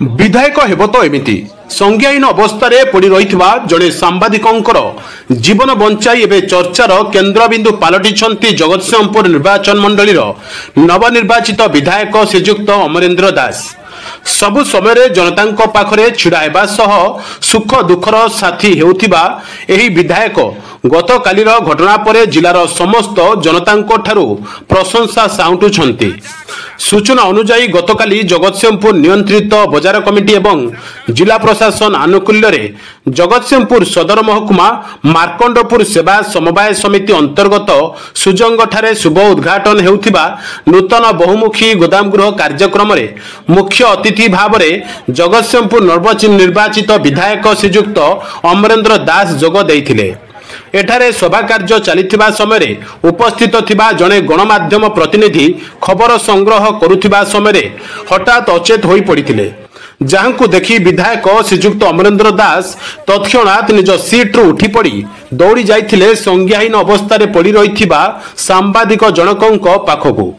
विधायक हेब तो एमिति संज्ञाहीन अवस्था पड़ रही जड़े सांबादिकर जीवन बंचाई एवं चर्चार केन्द्रबिंदु पलटि जगतसिंहपुर निर्वाचन मंडल नवनिर्वाचित विधायक श्रीजुक्त अमरेन्द्र दास सबु समय जनता पाखरे छिड़ा सुख दुखर साथी हेउथिबा एही विधायक गत कालीर घटना पर जिलार समस्त जनता प्रशंसा साउंटुछंती। सूचना अनुसार गतकाली जगतसिंहपुर नियंत्रित बजार कमिटी एवं जिला प्रशासन आनुकूल्य जगतसिंहपुर सदर महकुमा मार्कंडपुर सेवा समवाय समिति अंतर्गत सुजंग ठारे शुभ उद्घाटन हेउथिबा नूतन बहुमुखी गोदामगृह कार्यक्रम मुख्य अतिथि भाव में जगतसिंहपुर नवनिर्वाचित विधायक श्रीजुक्त अमरेन्द्र दास जोग देइथिले। एठारे सभा कार्य चलिथिबा समय उपस्थित थिबा जड़े गणमाध्यम प्रतिनिधि खबर संग्रह करुथिबा समय हठात अचेत होई पड़िथिले, जहां देखि विधायक श्रीजुक्त अमरेन्द्र दास तत्क्षणात निज सीट्रु उठी पड़ी दौड़ी जाइथिले संज्ञाहीन अवस्था पड़ी रहिथिबा सांबादिक जनकंक पाखकु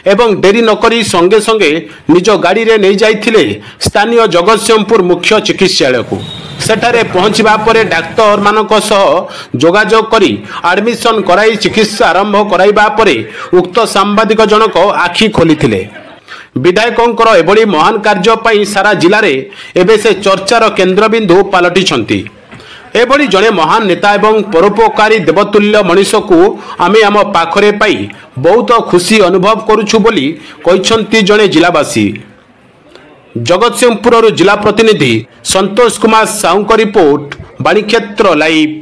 एवं डेरी नकरी संगे संगे निज गाड़ी रे नहीं जाइथिले स्थानीय जगतसिंहपुर मुख्य चिकित्सालय को। सेठारे पहुंचबा परे डाक्तर मानक सह जोगाजोग करी एडमिशन कराई चिकित्सा आरंभ कराइबा परे उक्त सांबादिक जनक आखि खोलिथिले। विधायकंकर एभली महान कार्य पई सारा जिले में एबे से चर्चार केन्द्रबिंदु पलटिछंती। एभली जड़े महान नेता एवं परोपकारी देवतुल्य मनीष को आमे आम पाखरे पाई बहुत खुशी अनुभव करुछु बोली कहिसंती जड़े जिलावासी। जगतसिंहपुर जिला प्रतिनिधि संतोष कुमार साहू का रिपोर्ट, बाणीक्षेत्र लाइव।